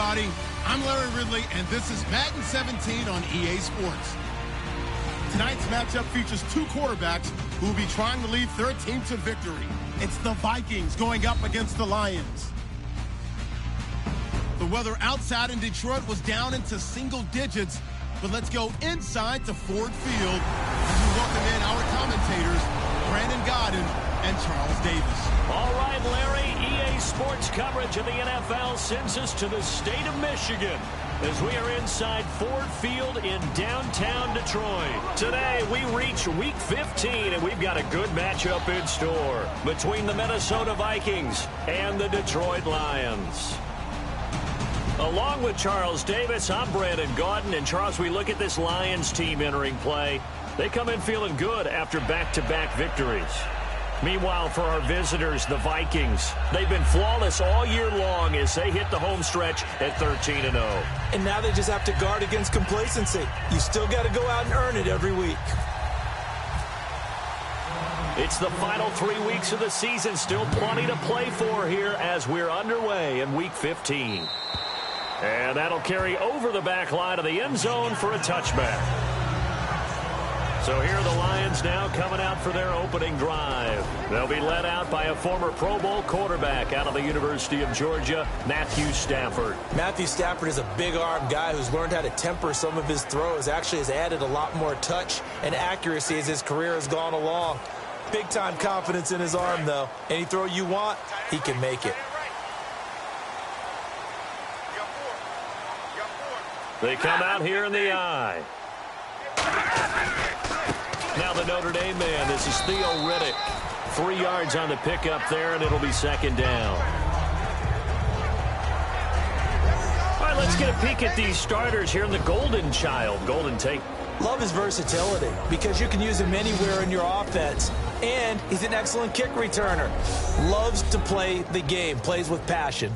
everybody. I'm Larry Ridley, and this is Madden 17 on EA Sports. Tonight's matchup features two quarterbacks who will be trying to lead their team to victory. It's the Vikings going up against the Lions. The weather outside in Detroit was down into single digits, but let's go inside to Ford Field as we welcome in our commentators, Brandon Godden and Charles Davis. All right, Larry, EA Sports coverage of the NFL sends us to the state of Michigan as we are inside Ford Field in downtown Detroit. Today, we reach Week 15, and we've got a good matchup in store between the Minnesota Vikings and the Detroit Lions. Along with Charles Davis, I'm Brandon Gaudin. And Charles, we look at this Lions team entering play. They come in feeling good after back-to-back victories. Meanwhile, for our visitors, the Vikings, they've been flawless all year long as they hit the home stretch at 13-0. And now they just have to guard against complacency. You still got to go out and earn it every week. It's the final 3 weeks of the season. Still plenty to play for here as we're underway in Week 15. And that'll carry over the back line of the end zone for a touchback. So here are the Lions now coming out for their opening drive. They'll be led out by a former Pro Bowl quarterback out of the University of Georgia, Matthew Stafford. Matthew Stafford is a big-arm guy who's learned how to temper some of his throws. Actually has added a lot more touch and accuracy as his career has gone along. Big-time confidence in his arm, though. Any throw you want, he can make it. They come out here in the eye. Now the Notre Dame man, this is Theo Riddick. 3 yards on the pickup there, and it'll be second down. All right, let's get a peek at these starters here in the Golden Child. Golden Tate. Love his versatility because you can use him anywhere in your offense. And he's an excellent kick returner. Loves to play the game, plays with passion.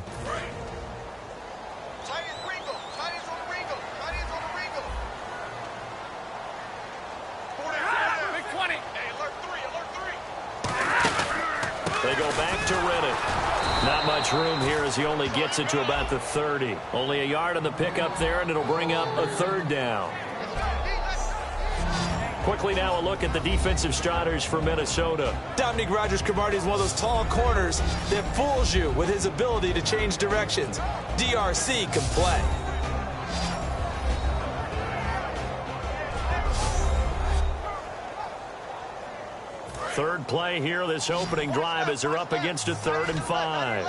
They go back to Riddick. Not much room here as he only gets it to about the 30. Only a yard on the pickup there, and it'll bring up a third down. Quickly now a look at the defensive starters for Minnesota. Dominique Rodgers-Cromartie is one of those tall corners that fools you with his ability to change directions. DRC can play. Third play here, this opening drive as they're up against a 3rd and 5.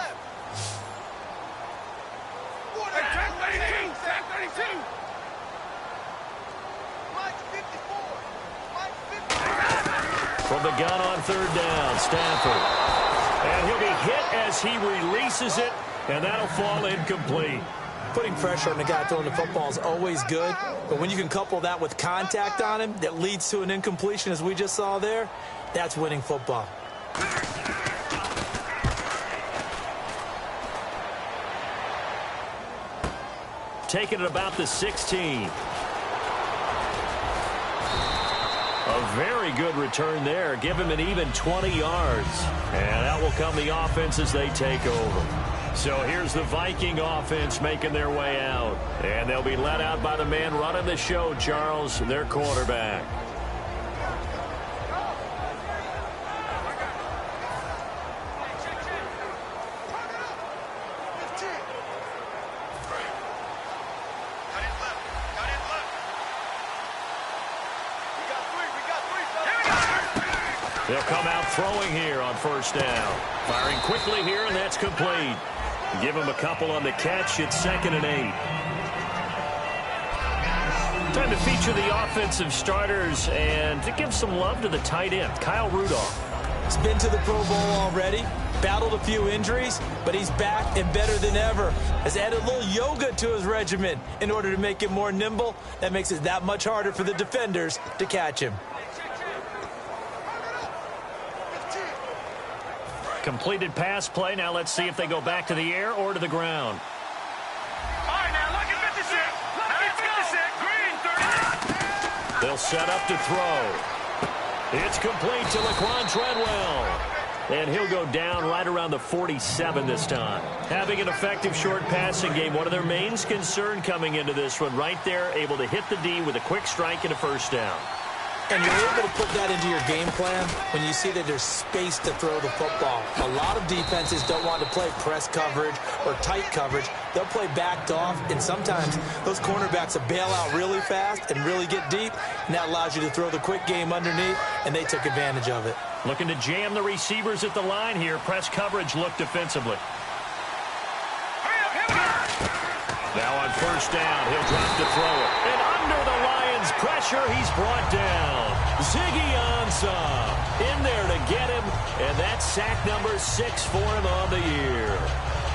From the gun on 3rd down, Stafford. And he'll be hit as he releases it, and that'll fall incomplete. Putting pressure on the guy throwing the football is always good, but when you can couple that with contact on him that leads to an incompletion as we just saw there, that's winning football. Taking it about the 16. A very good return there. Give him an even 20 yards. And out will come the offense as they take over. So here's the Viking offense making their way out. And they'll be led out by the man running the show, Charles, their quarterback. They'll come out throwing here on 1st down. Firing quickly here, and that's complete. Give him a couple on the catch. It's 2nd and 8. Time to feature the offensive starters and to give some love to the tight end, Kyle Rudolph. He's been to the Pro Bowl already, battled a few injuries, but he's back and better than ever. Has added a little yoga to his regimen in order to make him more nimble. That makes it that much harder for the defenders to catch him. Completed pass play. Now let's see if they go back to the air or to the ground. All right, now look at 56. Look at 56. Green, 30. They'll set up to throw. It's complete to Laquan Treadwell. And he'll go down right around the 47 this time. Having an effective short passing game, one of their main concern coming into this one, right there, able to hit the D with a quick strike and a first down. And you're able to put that into your game plan when you see that there's space to throw the football. A lot of defenses don't want to play press coverage or tight coverage. They'll play backed off, and sometimes those cornerbacks will bail out really fast and really get deep, and that allows you to throw the quick game underneath, and they took advantage of it. Looking to jam the receivers at the line here. Press coverage look defensively. Now on first down, he'll drop to throw it. And under the Lions' pressure, he's brought down. Ziggy Ansah in there to get him. And that's sack number 6 for him on the year.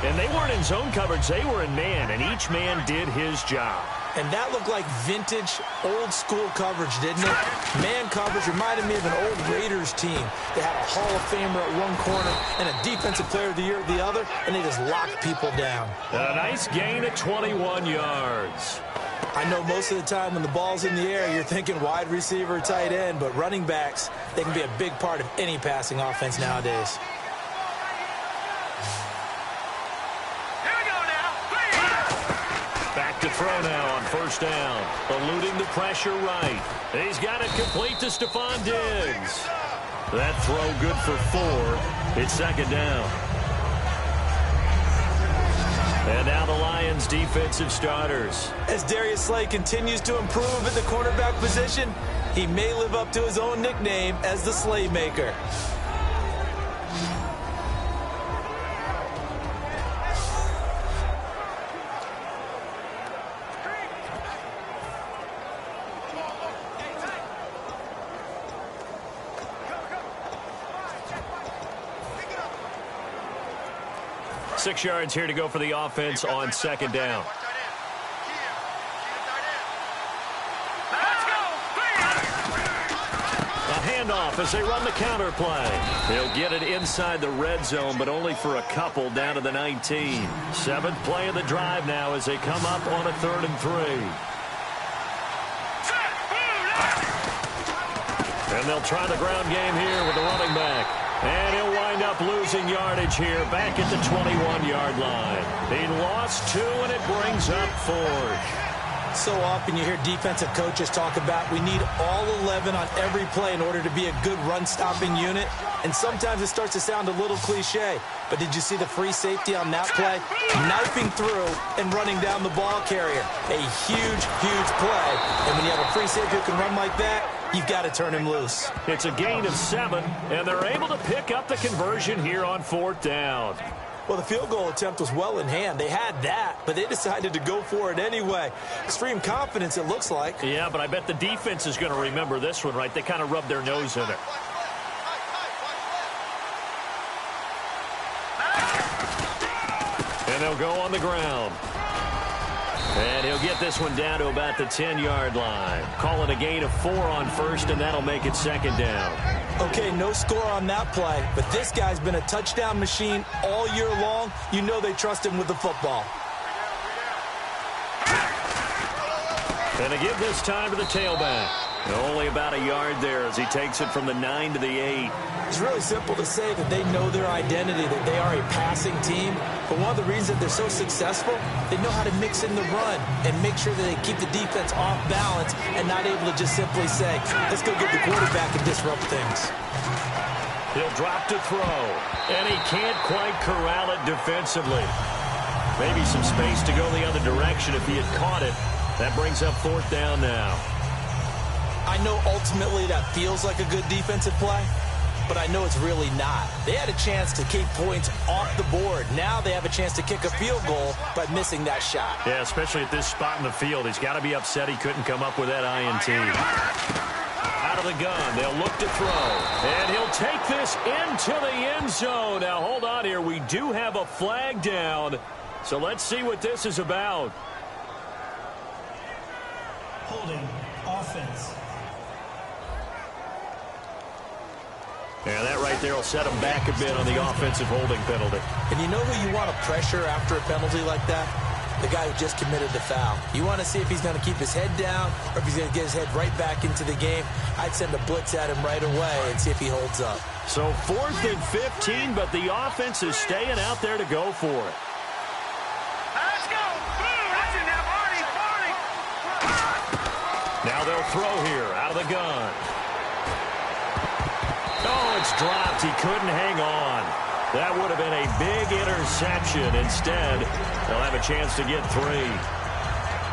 And they weren't in zone coverage. They were in man, and each man did his job. And that looked like vintage, old-school coverage, didn't it? Man coverage reminded me of an old Raiders team. They had a Hall of Famer at one corner and a Defensive Player of the Year at the other, and they just locked people down. A nice gain of 21 yards. I know most of the time when the ball's in the air, you're thinking wide receiver, tight end, but running backs, they can be a big part of any passing offense nowadays. Back to throw now on first down. Eluding the pressure right. He's got it complete to Stephon Diggs. That throw good for 4. It's second down. And now the Lions' defensive starters. As Darius Slay continues to improve at the quarterback position, he may live up to his own nickname as the Slaymaker. Six yards here to go for the offense on second down. A handoff as they run the counter play. They'll get it inside the red zone, but only for a couple down to the 19. 7th play of the drive now as they come up on a 3rd and 3. And they'll try the ground game here with the running back. And he'll wind up losing yardage here back at the 21-yard line. He lost 2, and it brings up 4. So often you hear defensive coaches talk about we need all 11 on every play in order to be a good run-stopping unit. And sometimes it starts to sound a little cliche. But did you see the free safety on that play? Knifing through and running down the ball carrier. A huge, huge play. And when you have a free safety who can run like that, you've got to turn him loose. It's a gain of 7, and they're able to pick up the conversion here on 4th down. Well, the field goal attempt was well in hand. They had that, but they decided to go for it anyway. Extreme confidence, it looks like. Yeah, but I bet the defense is going to remember this one, right? They kind of rubbed their nose in it. And they'll go on the ground. And he'll get this one down to about the 10-yard line. Call it a gain of 4 on first, and that'll make it second down. Okay, no score on that play, but this guy's been a touchdown machine all year long. You know they trust him with the football. And to give this time to the tailback. Only about a yard there as he takes it from the 9 to the 8. It's really simple to say that they know their identity, that they are a passing team. But one of the reasons that they're so successful, they know how to mix in the run and make sure that they keep the defense off balance and not able to just simply say, let's go get the quarterback and disrupt things. He'll drop to throw, and he can't quite corral it defensively. Maybe some space to go the other direction if he had caught it. That brings up 4th down now. I know ultimately that feels like a good defensive play, but I know it's really not. They had a chance to keep points off the board. Now they have a chance to kick a field goal by missing that shot. Yeah, especially at this spot in the field. He's got to be upset he couldn't come up with that INT. Out of the gun, they'll look to throw. And he'll take this into the end zone. Now, hold on here. We do have a flag down. So let's see what this is about. Holding offense. Yeah, that right there will set him back a bit on the offensive holding penalty. And you know who you want to pressure after a penalty like that? the guy who just committed the foul. You want to see if he's going to keep his head down or if he's going to get his head right back into the game. I'd send a blitz at him right away and see if he holds up. So 4th and 15, but the offense is staying out there to go for it. Let's go. Boom. That's in there, Barney. Now they'll throw here out of the gun. Oh, it's dropped. He couldn't hang on. That would have been a big interception. Instead, they'll have a chance to get 3.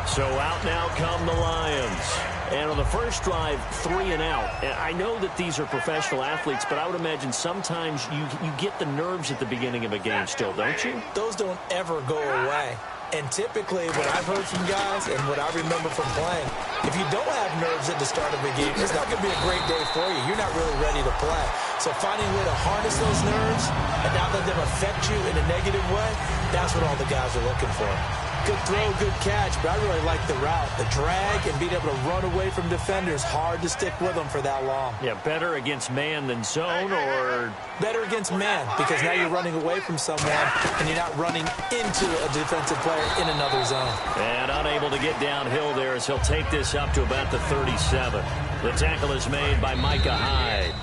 So out now come the Lions. And on the first drive, 3 and out. And I know that these are professional athletes, but I would imagine sometimes you get the nerves at the beginning of a game still, don't you? Those don't ever go away. And typically, what I've heard from guys and what I remember from playing, if you don't have nerves at the start of a game, it's not going to be a great day for you. You're not really ready to play. So finding a way to harness those nerves and not let them affect you in a negative way, that's what all the guys are looking for. Good throw, good catch, but I really like the route. The drag and being able to run away from defenders, hard to stick with them for that long. Yeah, better against man than zone, or? Better against man, because now you're running away from someone and you're not running into a defensive player in another zone. And unable to get downhill there as he'll take this up to about the 37. The tackle is made by Micah Hyde.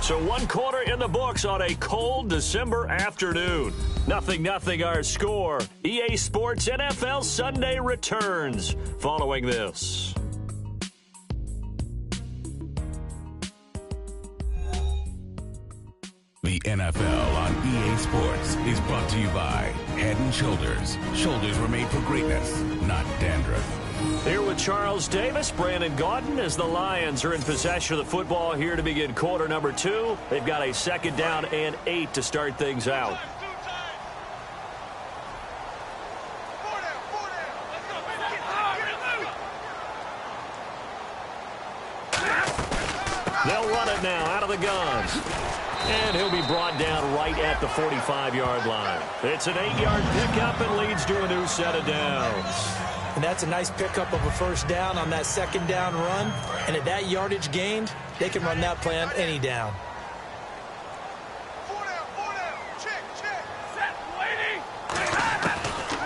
So 1 quarter in the books on a cold December afternoon. 0-0 our score. EA Sports NFL Sunday returns following this. The NFL on EA Sports is brought to you by Head & Shoulders. Shoulders were made for greatness, not dandruff. Here with Charles Davis, Brandon Gaudin, as the Lions are in possession of the football here to begin quarter number 2. They've got a 2nd down and 8 to start things out. They'll run it now out of the gun. And he'll be brought down right at the 45-yard line. It's an 8-yard pickup and leads to a new set of downs. And that's a nice pickup of a 1st down on that 2nd down run. And at that yardage gained, they can run that play on any down.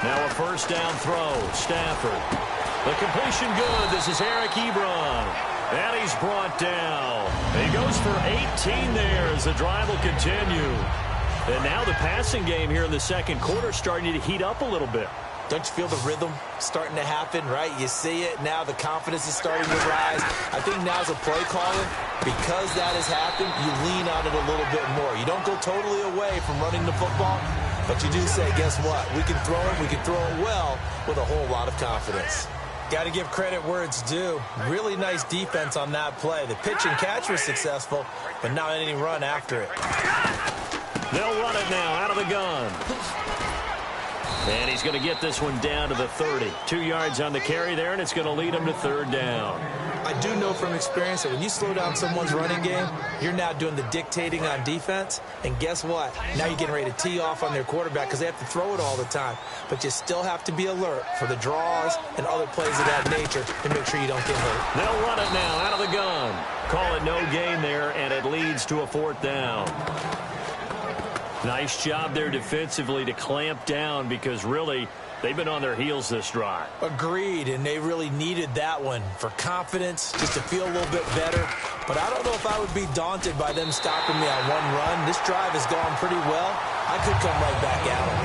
Now a 1st down throw. Stafford. The completion good. This is Eric Ebron. And he's brought down. He goes for 18 there as the drive will continue. And now the passing game here in the 2nd quarter starting to heat up a little bit. Don't you feel the rhythm starting to happen, right? You see it. Now the confidence is starting to rise. I think now's a play calling. Because that has happened, you lean on it a little bit more. You don't go totally away from running the football, but you do say, guess what? We can throw it. We can throw it well with a whole lot of confidence. Got to give credit where it's due. Really nice defense on that play. The pitch and catch was successful, but not any run after it. They'll run it now out of the gun. And he's going to get this one down to the 30. 2 yards on the carry there, and it's going to lead him to 3rd down. I do know from experience that when you slow down someone's running game, you're now doing the dictating on defense. And guess what? Now you're getting ready to tee off on their quarterback because they have to throw it all the time. But you still have to be alert for the draws and other plays of that nature to make sure you don't get hurt. They'll run it now out of the gun. Call it no gain there, and it leads to a 4th down. Nice job there defensively to clamp down because really they've been on their heels this drive. Agreed, and they really needed that one for confidence, just to feel a little bit better. But I don't know if I would be daunted by them stopping me on one run. This drive has gone pretty well. I could come right back at them.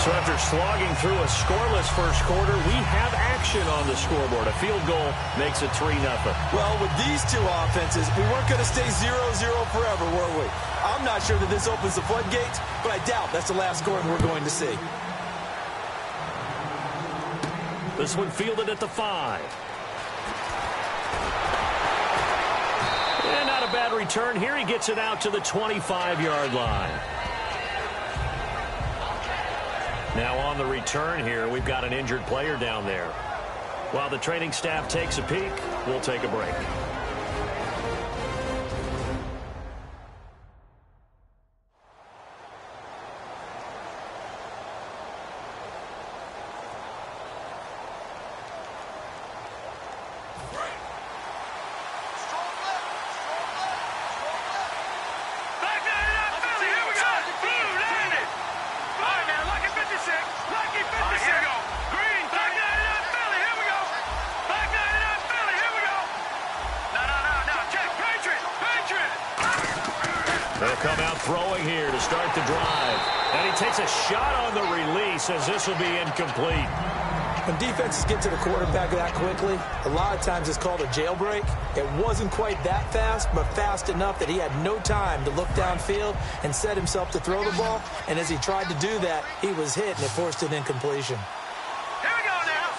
So after slogging through a scoreless 1st quarter, we have action on the scoreboard. A field goal makes it 3-0. Well, with these two offenses, we weren't going to stay 0-0 forever, were we? I'm not sure that this opens the floodgates, but I doubt that's the last scoring we're going to see. This one fielded at the 5. And not a bad return here. He gets it out to the 25-yard line. Now on the return here, we've got an injured player down there. While the training staff takes a peek, we'll take a break. start the drive. And he takes a shot on the release as this will be incomplete. When defenses get to the quarterback that quickly, a lot of times it's called a jailbreak. It wasn't quite that fast, but fast enough that he had no time to look downfield and set himself to throw the ball. And as he tried to do that, he was hit, and it forced an incompletion. Here we go now.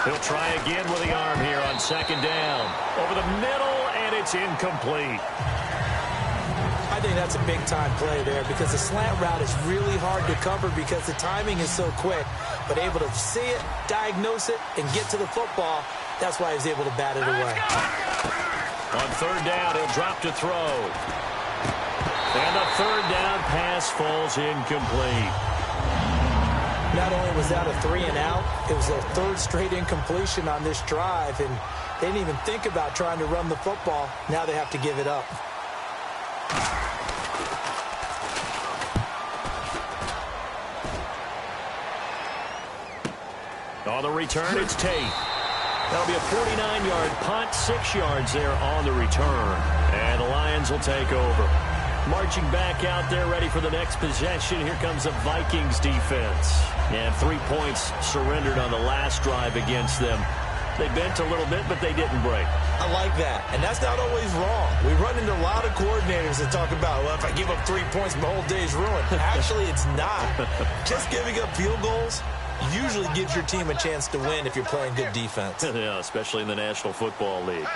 He'll try again with the arm here on second down. Over the middle, and it's incomplete. I think that's a big-time play there because the slant route is really hard to cover because the timing is so quick. But able to see it, diagnose it, and get to the football, that's why he was able to bat it away. On third down, he'll drop to throw. And the third down pass falls incomplete. Not only was that a 3-and-out, it was their third straight incompletion on this drive, and they didn't even think about trying to run the football. Now they have to give it up. On the return, it's Tate. That'll be a 49-yard punt, 6 yards there on the return. And the Lions will take over. Marching back out there, ready for the next possession. Here comes the Vikings defense. And 3 points surrendered on the last drive against them. They bent a little bit, but they didn't break. I like that, and that's not always wrong. We run into a lot of coordinators that talk about, well, if I give up 3 points, my whole day's ruined. Actually, it's not. Just giving up field goals usually gives your team a chance to win if you're playing good defense. Yeah, especially in the National Football League.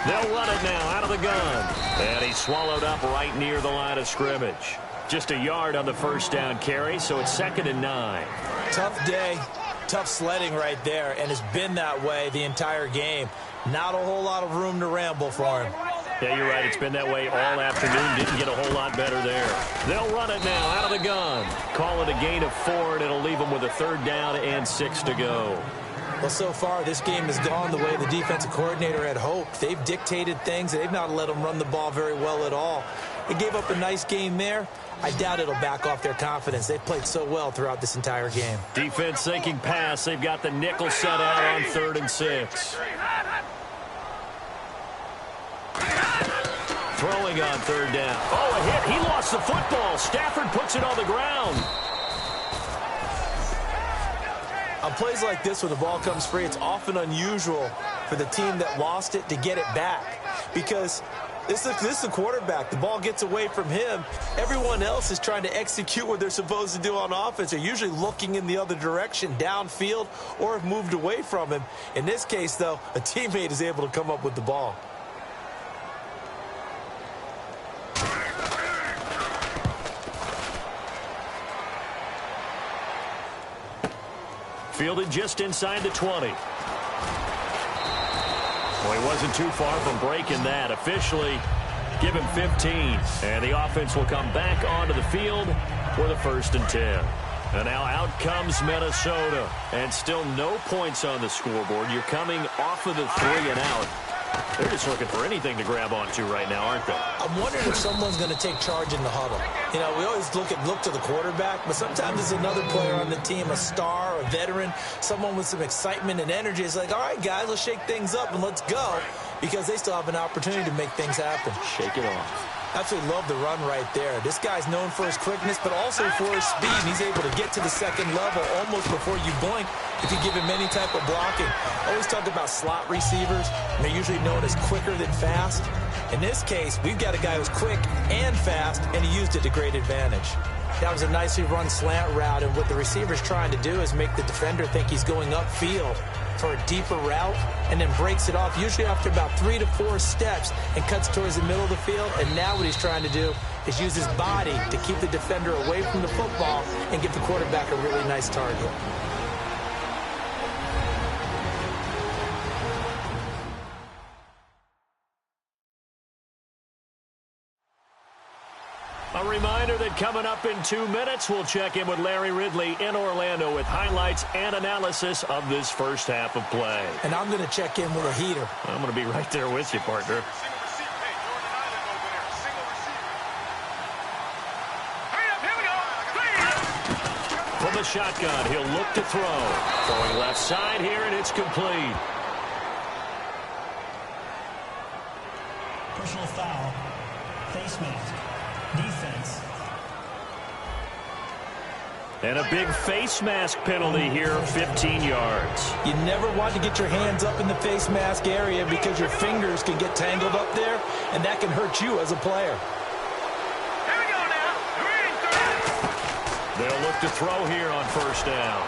They'll run it now out of the gun. And he's swallowed up right near the line of scrimmage. Just a yard on the first down carry, so it's 2nd and 9. Tough day, tough sledding right there, and it's been that way the entire game. Not a whole lot of room to ramble for him. Yeah, you're right. It's been that way all afternoon. Didn't get a whole lot better there. They'll run it now out of the gun. Call it a gain of 4, and it'll leave them with a 3rd down and 6 to go. Well, so far, this game has gone the way the defensive coordinator had hoped. They've dictated things. They've not let them run the ball very well at all. They gave up a nice game there. I doubt it'll back off their confidence. They've played so well throughout this entire game. Defense thinking pass. They've got the nickel set out on 3rd and 6. Throwing on 3rd down. Oh, a hit. He lost the football. Stafford puts it on the ground. On plays like this, when the ball comes free, it's often unusual for the team that lost it to get it back. Because this is the quarterback. The ball gets away from him. Everyone else is trying to execute what they're supposed to do on offense. They're usually looking in the other direction, downfield, or have moved away from him. In this case, though, a teammate is able to come up with the ball. Fielded just inside the 20. Well, he wasn't too far from breaking that. Officially, give him 15. And the offense will come back onto the field for the 1st and 10. And now out comes Minnesota. And still no points on the scoreboard. You're coming off of the 3 and out. They're just looking for anything to grab onto right now, aren't they? I'm wondering if someone's going to take charge in the huddle. You know, we always look to the quarterback, but sometimes there's another player on the team, a star, a veteran, someone with some excitement and energy. It's like, all right, guys, let's shake things up and let's go, because they still have an opportunity to make things happen. Shake it off. Absolutely love the run right there. This guy's known for his quickness, but also for his speed. And he's able to get to the 2nd level almost before you blink if you give him any type of blocking. I always talk about slot receivers, and they're usually known as quicker than fast. In this case, we've got a guy who's quick and fast, and he used it to great advantage. That was a nicely run slant route, and what the receiver's trying to do is make the defender think he's going upfield for a deeper route, and then breaks it off, usually after about 3 to 4 steps, and cuts towards the middle of the field. And now what he's trying to do is use his body to keep the defender away from the football and give the quarterback a really nice target. A reminder that coming up in 2 minutes, we'll check in with Larry Ridley in Orlando with highlights and analysis of this first half of play. And I'm going to check in with a heater. I'm going to be right there with you, partner. From the shotgun, he'll look to throw. Throwing left side here, and it's complete. Personal foul. face mask. Defense. And a big face mask penalty here, 15 yards. You never want to get your hands up in the face mask area because your fingers can get tangled up there, and that can hurt you as a player. Here we go now. Green, They'll look to throw here on first down.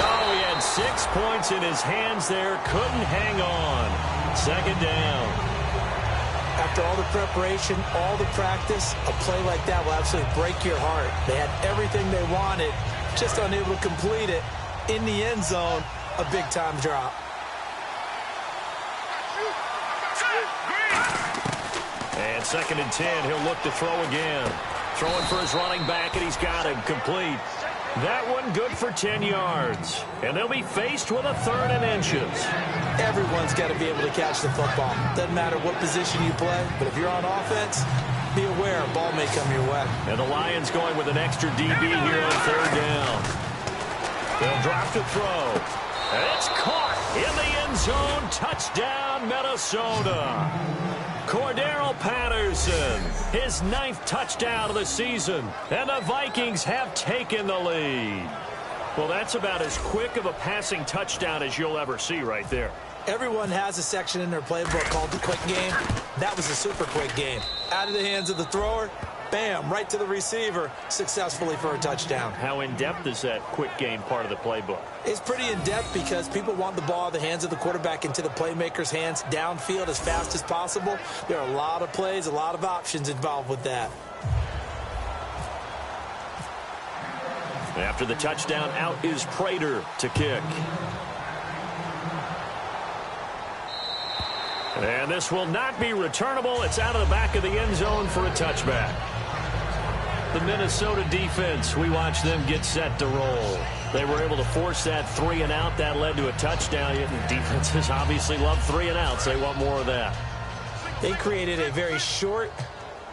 Oh, he had 6 points in his hands there. Couldn't hang on. Second down. After all the preparation, all the practice, a play like that will absolutely break your heart. They had everything they wanted, just unable to complete it. In the end zone, a big-time drop. And second and 10, he'll look to throw again. Throwing for his running back, and he's got him complete. That one good for 10 yards. And they'll be faced with a 3rd and inches. Everyone's got to be able to catch the football. Doesn't matter what position you play, but if you're on offense, be aware a ball may come your way. And the Lions going with an extra DB here on 3rd down. They'll drop to throw. And it's caught in the end zone. Touchdown, Minnesota. Cordero Patterson, his 9th touchdown of the season. And the Vikings have taken the lead. Well, that's about as quick of a passing touchdown as you'll ever see right there. Everyone has a section in their playbook called the quick game. That was a super quick game. Out of the hands of the thrower, bam, right to the receiver, successfully for a touchdown. How in-depth is that quick game part of the playbook? It's pretty in-depth because people want the ball in the hands of the quarterback into the playmaker's hands downfield as fast as possible. There are a lot of plays, a lot of options involved with that. After the touchdown, out is Prater to kick. And this will not be returnable. It's out of the back of the end zone for a touchback. The Minnesota defense, we watch them get set to roll. They were able to force that 3 and out. That led to a touchdown. Defenses obviously love 3 and outs. They want more of that. They created a very short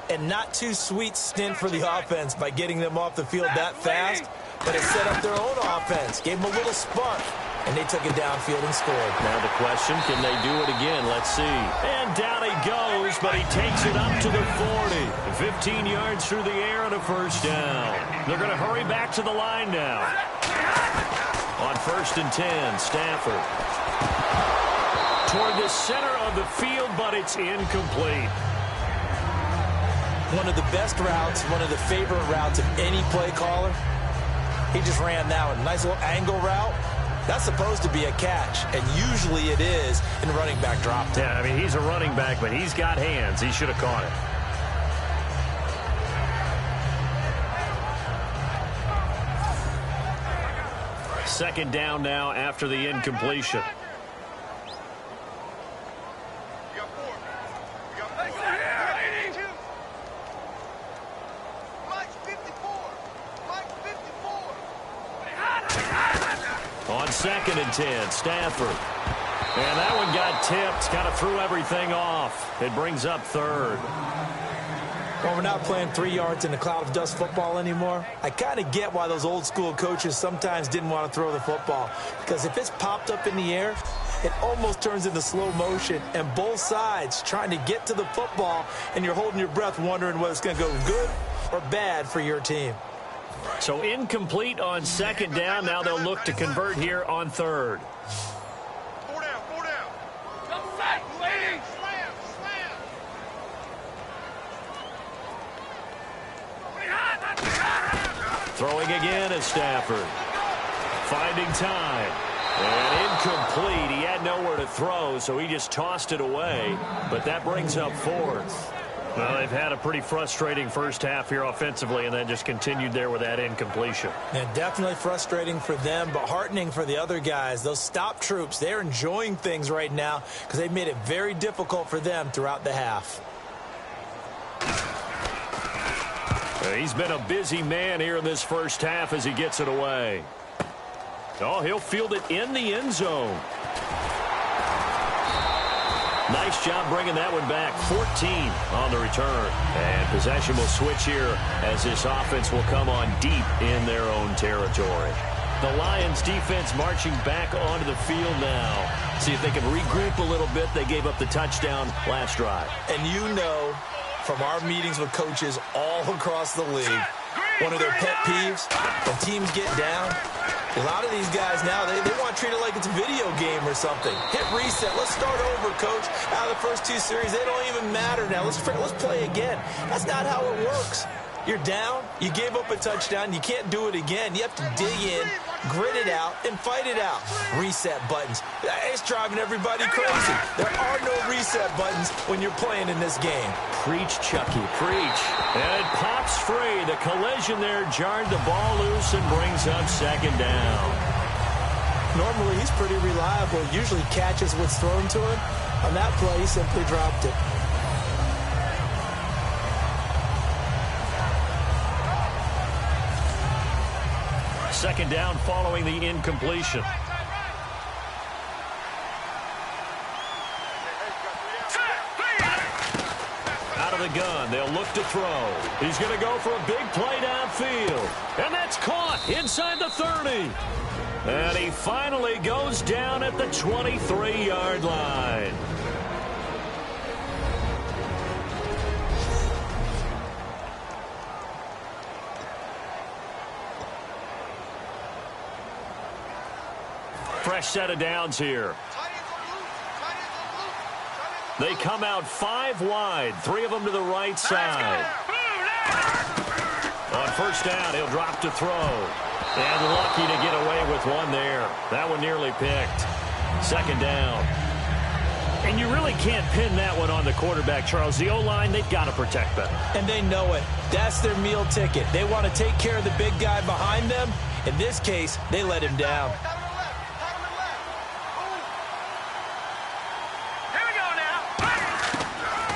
and not too sweet stint for the offense by getting them off the field that fast. But it set up their own offense, gave them a little spark, and they took it downfield and scored. Now the question, can they do it again? Let's see. And down he goes, but he takes it up to the 40. 15 yards through the air and a first down. They're going to hurry back to the line now. On 1st and 10, Stafford. Toward the center of the field, but it's incomplete. One of the best routes, one of the favorite routes of any play caller. He just ran that one. Nice little angle route. That's supposed to be a catch, and usually it is in running back drop. Yeah, I mean, he's a running back, but he's got hands. He should have caught it. Second down now after the incompletion. On 2nd and 10, Stafford. And that one got tipped, kind of threw everything off. It brings up 3rd. Well, we're not playing 3 yards in a cloud of dust football anymore. I kind of get why those old school coaches sometimes didn't want to throw the football. Because if it's popped up in the air, it almost turns into slow motion. And both sides trying to get to the football, and you're holding your breath wondering whether it's going to go good or bad for your team. So incomplete on 2nd down. Now they'll look to convert here on 3rd. 4 down, 4 down. Come back, slam, slam, slam. Throwing again is Stafford. Finding time. And incomplete. He had nowhere to throw, so he just tossed it away. But that brings up 4th. Well, they've had a pretty frustrating first half here offensively and then just continued there with that incompletion. And definitely frustrating for them, but heartening for the other guys. Those stop troops, they're enjoying things right now because they've made it very difficult for them throughout the half. He's been a busy man here in this first half as he gets it away. Oh, he'll field it in the end zone. Nice job bringing that one back. 14 on the return. And possession will switch here as this offense will come on deep in their own territory. The Lions defense marching back onto the field now. See if they can regroup a little bit. They gave up the touchdown last drive. And you know from our meetings with coaches all across the league. One of their pet peeves, when teams get down, a lot of these guys now, they want to treat it like it's a video game or something. Hit reset. Let's start over, coach. Out of the first 2 series, they don't even matter now. Let's play again. That's not how it works. You're down. You gave up a touchdown. You can't do it again. You have to dig in, grit it out, and fight it out. Reset buttons. It's driving everybody crazy. There are no reset buttons when you're playing in this game. Preach, Chucky, preach. And it pops free. The collision there jarred the ball loose and brings up second down. Normally, he's pretty reliable. Usually catches what's thrown to him. On that play, he simply dropped it. Second down following the incompletion. Out of the gun, they'll look to throw. He's going to go for a big play downfield. And that's caught inside the 30. And he finally goes down at the 23-yard line. Fresh set of downs here. They come out 5 wide, 3 of them to the right side. On first down, he'll drop to throw. And lucky to get away with one there. That one nearly picked. Second down. And you really can't pin that one on the quarterback, Charles. The O-line, they've got to protect them. And they know it. That's their meal ticket. They want to take care of the big guy behind them. In this case, they let him down.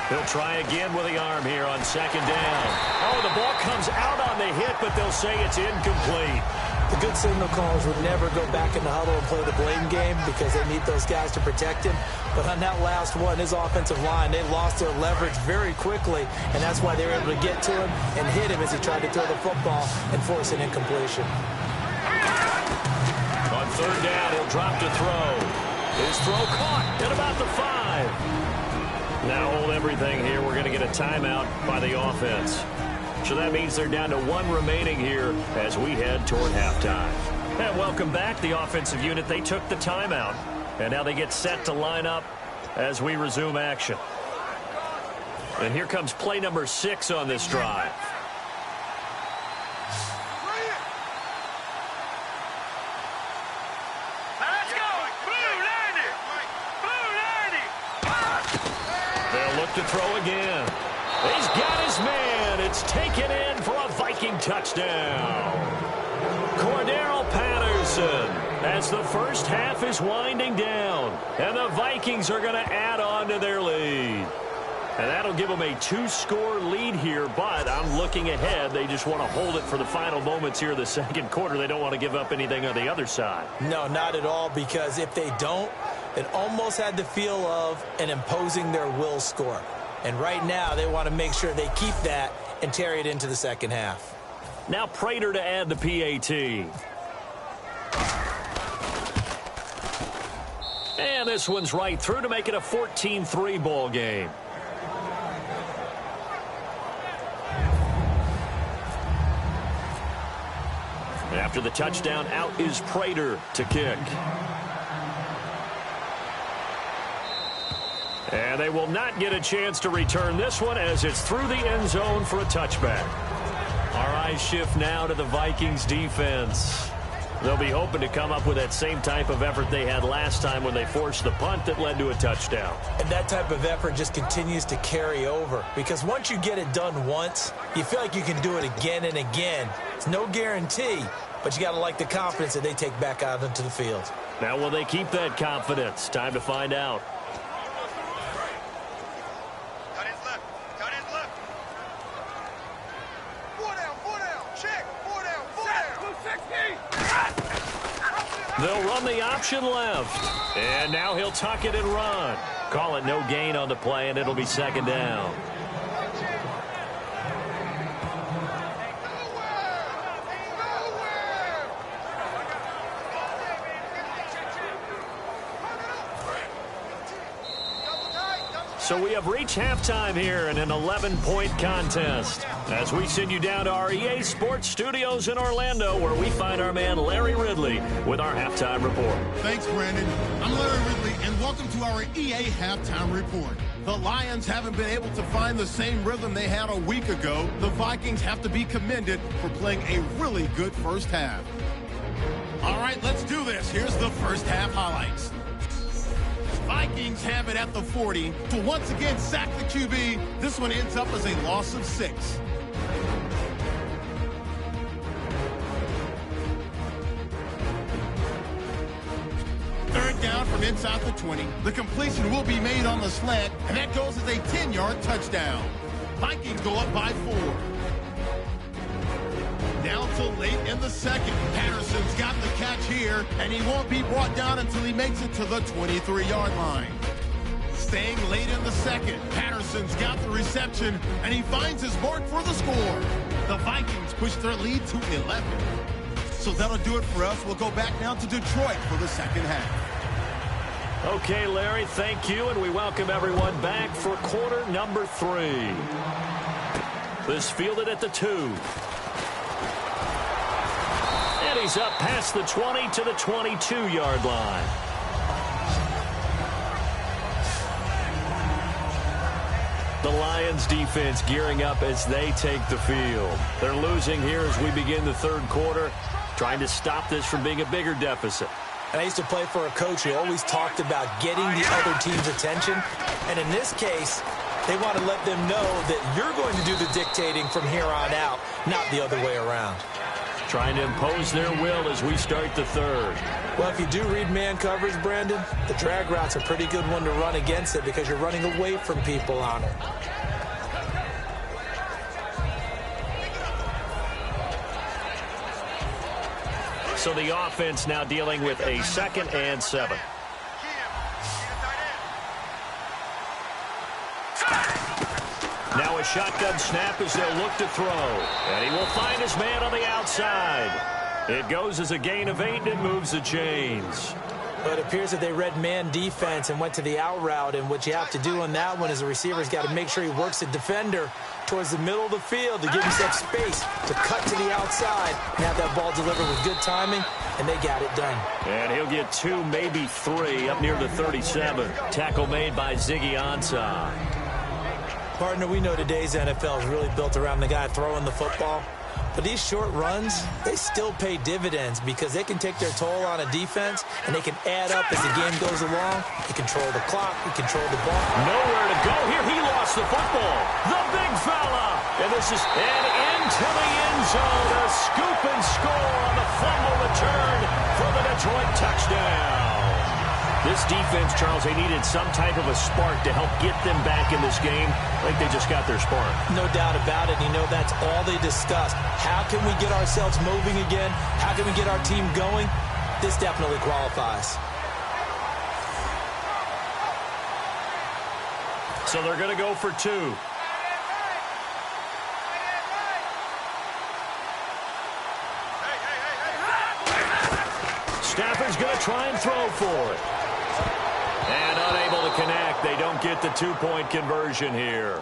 He'll try again with the arm here on second down. Oh, the ball comes out on the hit, but they'll say it's incomplete. The good signal callers would never go back in the huddle and play the blame game because they need those guys to protect him. But on that last one, his offensive line, they lost their leverage very quickly, and that's why they were able to get to him and hit him as he tried to throw the football and force an incompletion. On third down, he'll drop to throw. His throw caught at about the 5. Now hold everything here. We're going to get a timeout by the offense. So that means they're down to 1 remaining here as we head toward halftime. And welcome back, the offensive unit. They took the timeout, and now they get set to line up as we resume action. And here comes play number 6 on this drive. To throw again. He's got his man. It's taken in for a Viking touchdown. Cordero Patterson as the first half is winding down. And the Vikings are going to add on to their lead. And that'll give them a 2-score lead here, but I'm looking ahead. They just want to hold it for the final moments here of the second quarter. They don't want to give up anything on the other side. No, not at all, because if they don't, it almost had the feel of an imposing their will score. And right now, they want to make sure they keep that and carry it into the second half. Now Prater to add the PAT. And this one's right through to make it a 14-3 ball game. After the touchdown, out is Prater to kick. And they will not get a chance to return this one as it's through the end zone for a touchback. Our eyes shift now to the Vikings defense. They'll be hoping to come up with that same type of effort they had last time when they forced the punt that led to a touchdown. And that type of effort just continues to carry over, because once you get it done once, you feel like you can do it again and again. It's no guarantee, but you got to like the confidence that they take back out into the field. Now, will they keep that confidence? Time to find out. They'll run the option left. And now he'll tuck it and run. Call it no gain on the play, and it'll be second down. So we have reached halftime here in an 11-point contest. As we send you down to our EA Sports Studios in Orlando, where we find our man Larry Ridley with our halftime report. Thanks, Brandon. I'm Larry Ridley, and welcome to our EA Halftime Report. The Lions haven't been able to find the same rhythm they had a week ago. The Vikings have to be commended for playing a really good first half. All right, let's do this. Here's the first half highlights. Vikings have it at the 40 to once again sack the QB. This one ends up as a loss of 6. Third down from inside the 20. The completion will be made on the slant, and that goes as a 10-yard touchdown. Vikings go up by 4. Down till late in the second. Patterson's got the catch here, and he won't be brought down until he makes it to the 23-yard line. Staying late in the second, Patterson's got the reception, and he finds his mark for the score. The Vikings push their lead to 11. So that'll do it for us. We'll go back now to Detroit for the second half. Okay, Larry, thank you, and we welcome everyone back for quarter number 3. This fielded at the 2. And he's up past the 20 to the 22-yard line. The Lions defense gearing up as they take the field. They're losing here as we begin the third quarter, trying to stop this from being a bigger deficit. And I used to play for a coach who always talked about getting the other team's attention. And in this case, they want to let them know that you're going to do the dictating from here on out, not the other way around. Trying to impose their will as we start the third. Well, if you do read man coverage, Brandon, the drag route's a pretty good one to run against it because you're running away from people on it. So the offense now dealing with a 2nd and 7. Now a shotgun snap as they'll look to throw. And he will find his man on the outside. It goes as a gain of 8, and it moves the chains. But it appears that they read man defense and went to the out route. And what you have to do on that one is the receiver's got to make sure he works the defender towards the middle of the field to give himself space to cut to the outside and have that ball delivered with good timing, and they got it done. And he'll get 2, maybe 3, up near the 37. Tackle made by Ziggy Ansah. Partner, we know today's NFL is really built around the guy throwing the football. But these short runs, they still pay dividends because they can take their toll on a defense, and they can add up as the game goes along. You control the clock, you control the ball. Nowhere to go here. He lost the football. The big fella. And this is into the end zone. A scoop and score on the fumble return for the Detroit touchdown. This defense, Charles, they needed some type of a spark to help get them back in this game. I think they just got their spark. No doubt about it. You know, that's all they discussed. How can we get ourselves moving again? How can we get our team going? This definitely qualifies. So they're going to go for 2. Stafford's going to try and throw for it. And unable to connect. They don't get the 2-point conversion here.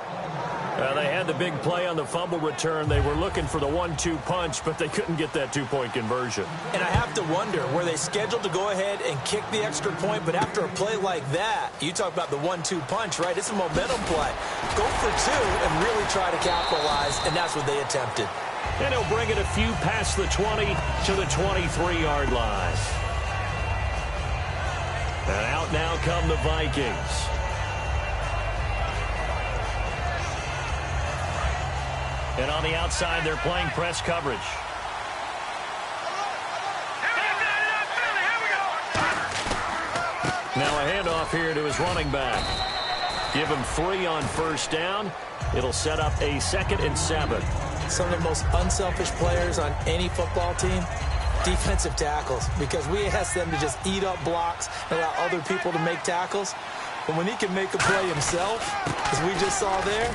They had the big play on the fumble return. They were looking for the 1-2 punch, but they couldn't get that 2-point conversion. And I have to wonder, were they scheduled to go ahead and kick the extra point, but after a play like that, you talk about the 1-2 punch, right? It's a momentum play. Go for 2 and really try to capitalize, and that's what they attempted. And he'll bring it a few past the 20 to the 23-yard line. And out now come the Vikings. And on the outside, they're playing press coverage. Now a handoff here to his running back. Give him 3 on first down. It'll set up a 2nd and 7. Some of the most unselfish players on any football team, defensive tackles, because we ask them to just eat up blocks and allow other people to make tackles. But when he can make a play himself, as we just saw there,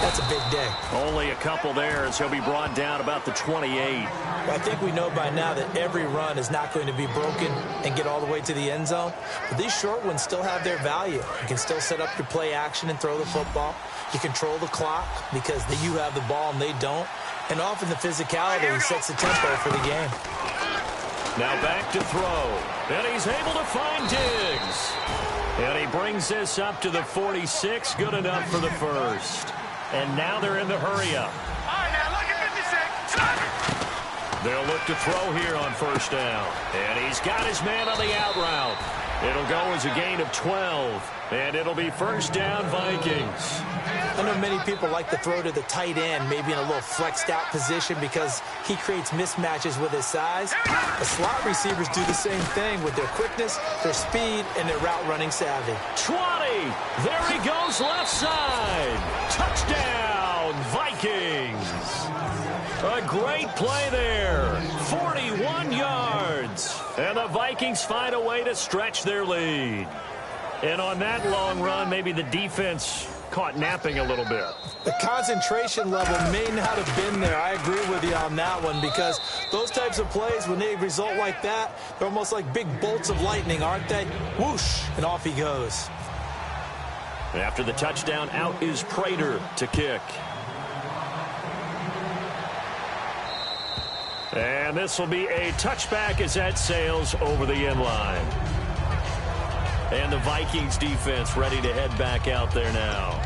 That's a big day. Only a couple there as he'll be brought down about the 28. Well, I think we know by now that every run is not going to be broken and get all the way to the end zone. But these short ones still have their value. You can still set up your play action and throw the football. You control the clock because you have the ball and they don't. And often the physicality sets the tempo for the game. Now back to throw. And he's able to find Diggs. And he brings this up to the 46. Good enough for the first. And now they're in the hurry-up. All right, now look at 56. They'll look to throw here on first down. And he's got his man on the out route. It'll go as a gain of 12. And it'll be first down Vikings. I know many people like to throw to the tight end, maybe in a little flexed out position because he creates mismatches with his size. The slot receivers do the same thing with their quickness, their speed, and their route running savvy. 20. There he goes left side. Touchdown Vikings. A great play there. 41 yards. And the Vikings find a way to stretch their lead. And on that long run, maybe the defense caught napping a little bit. The concentration level may not have been there. I agree with you on that one because those types of plays, when they result like that, they're almost like big bolts of lightning, aren't they? Whoosh, and off he goes. After the touchdown, out is Prater to kick. And this will be a touchback as that sails over the end line. And the Vikings defense ready to head back out there now.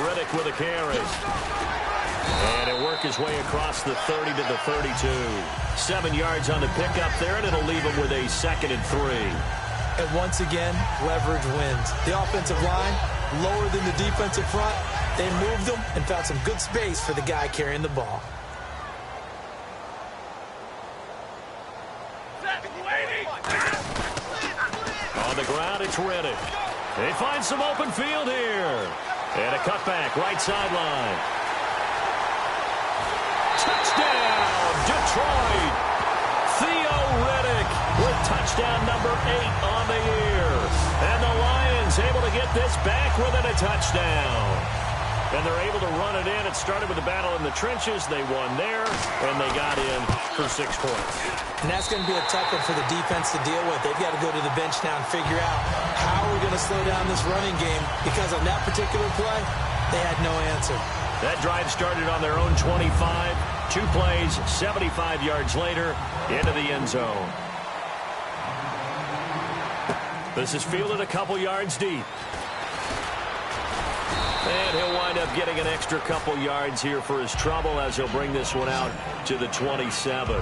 Riddick with a carry. And he'll work his way across the 30 to the 32. 7 yards on the pickup there, and it'll leave him with a 2nd and 3. And once again, leverage wins. The offensive line, lower than the defensive front. They moved them and found some good space for the guy carrying the ball. On the ground, it's Riddick. They find some open field here. And a cutback, right sideline. Touchdown, Detroit. Theo Riddick with touchdown number 8 on the year. And the Lions able to get this back within a touchdown. And they're able to run it in. It started with a battle in the trenches. They won there, and they got in for 6 points. And that's going to be a tough one for the defense to deal with. They've got to go to the bench now and figure out how we're going to slow down this running game because on that particular play, they had no answer. That drive started on their own 25. 2 plays, 75 yards later, into the end zone. This is fielded a couple yards deep. And he'll wind up getting an extra couple yards here for his trouble as he'll bring this one out to the 27.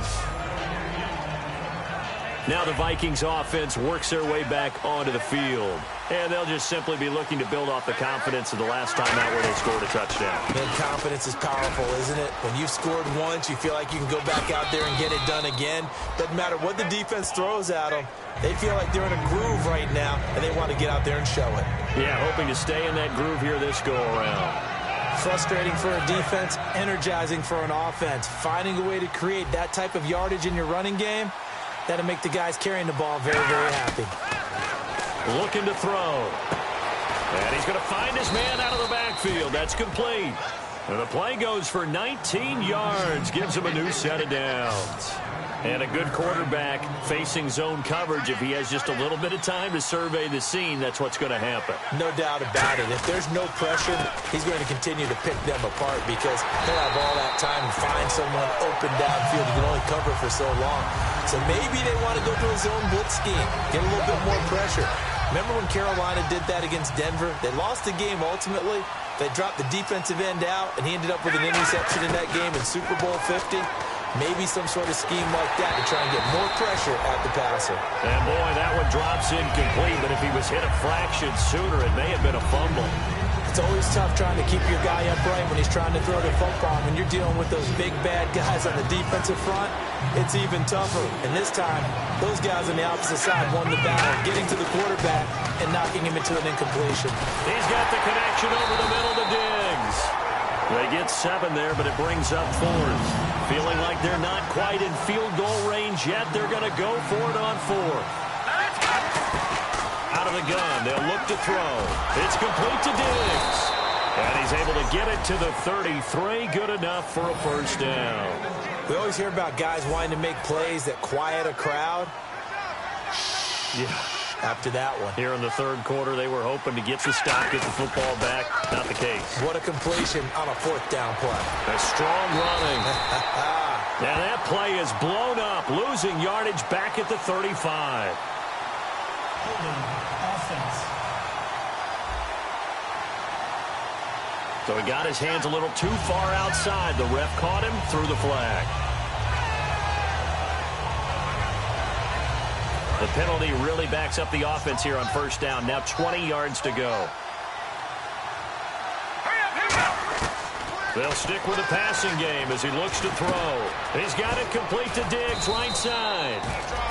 Now the Vikings offense works their way back onto the field. And they'll just simply be looking to build off the confidence of the last time out where they scored a touchdown. Man, confidence is powerful, isn't it? When you've scored once, you feel like you can go back out there and get it done again. Doesn't matter what the defense throws at them. They feel like they're in a groove right now, and they want to get out there and show it. Yeah, hoping to stay in that groove here this go-around. Frustrating for a defense, energizing for an offense. Finding a way to create that type of yardage in your running game, that'll make the guys carrying the ball very, very happy. Looking to throw. And he's going to find his man out of the backfield. That's complete. And the play goes for 19 yards. Gives him a new set of downs. And a good quarterback facing zone coverage. If he has just a little bit of time to survey the scene, that's what's going to happen. No doubt about it. If there's no pressure, he's going to continue to pick them apart because he'll have all that time to find someone open downfield. You can only cover for so long. So maybe they want to go to a zone blitz scheme, get a little bit more pressure. Remember when Carolina did that against Denver? They lost the game ultimately. They dropped the defensive end out, and he ended up with an interception in that game in Super Bowl 50. Maybe some sort of scheme like that to try and get more pressure at the passer. And, boy, that one drops incomplete, but if he was hit a fraction sooner, it may have been a fumble. It's always tough trying to keep your guy upright when he's trying to throw the football. When you're dealing with those big, bad guys on the defensive front, it's even tougher. And this time, those guys on the opposite side won the battle, getting to the quarterback and knocking him into an incompletion. He's got the connection over the middle to Diggs. They get 7 there, but it brings up 4th. Feeling like they're not quite in field goal range yet, they're going to go for it on 4th. Out of the gun, they'll look to throw. It's complete to Diggs. And he's able to get it to the 33. Good enough for a first down. We always hear about guys wanting to make plays that quiet a crowd. Yeah. After that one. Here in the third quarter, they were hoping to get the stop, get the football back. Not the case. What a completion on a 4th down play. A strong running. And that play is blown up, losing yardage back at the 35. Offense. So he got his hands a little too far outside. The ref caught him, threw the flag. The penalty really backs up the offense here on first down. Now 20 yards to go. They'll stick with the passing game as he looks to throw. He's got it complete to Diggs, right side.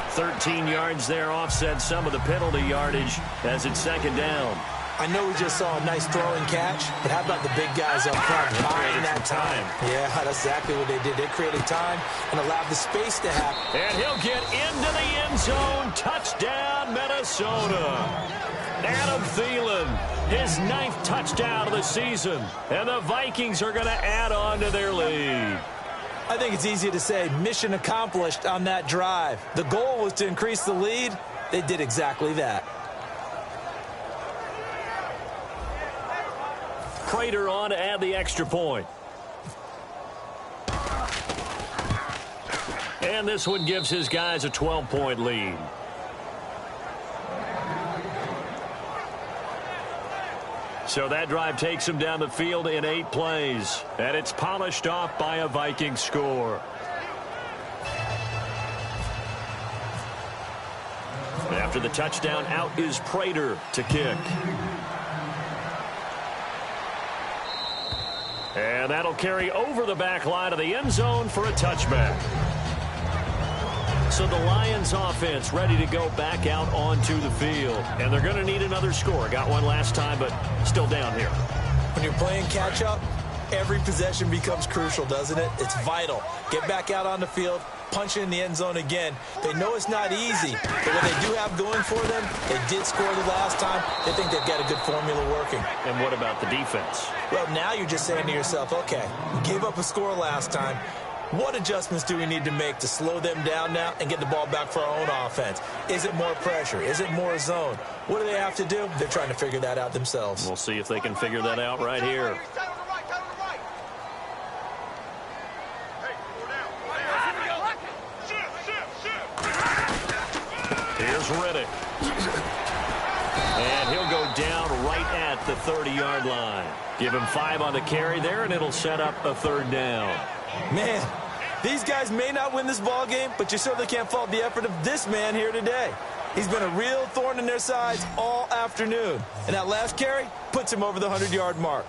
13 yards there, offset some of the penalty yardage as it's second down. I know we just saw a nice throwing catch, but how about the big guys up front buying that time? Yeah, that's exactly what they did. They created time and allowed the space to happen. And he'll get into the end zone. Touchdown, Minnesota. Adam Thielen, his 9th touchdown of the season. And the Vikings are going to add on to their lead. I think it's easy to say mission accomplished on that drive. The goal was to increase the lead. They did exactly that. Prater on to add the extra point. And this one gives his guys a 12-point lead. So that drive takes him down the field in 8 plays. And it's polished off by a Viking score. After the touchdown, out is Prater to kick. And that'll carry over the back line of the end zone for a touchback. So the Lions offense ready to go back out onto the field. And they're going to need another score. Got one last time, but still down here. When you're playing catch-up, every possession becomes crucial, doesn't it? It's vital. Get back out on the field, punch it in the end zone again. They know it's not easy, but what they do have going for them, they did score the last time. They think they've got a good formula working. And what about the defense? Well, now you're just saying to yourself, okay, we gave up a score last time. What adjustments do we need to make to slow them down now and get the ball back for our own offense? Is it more pressure? Is it more zone? What do they have to do? They're trying to figure that out themselves. We'll see if they can figure that out right here. Here's Riddick. And he'll go down right at the 30-yard line. Give him 5 on the carry there, and it'll set up a 3rd down. Man, these guys may not win this ball game, but you certainly can't fault the effort of this man here today. He's been a real thorn in their sides all afternoon. And that last carry puts him over the 100-yard mark.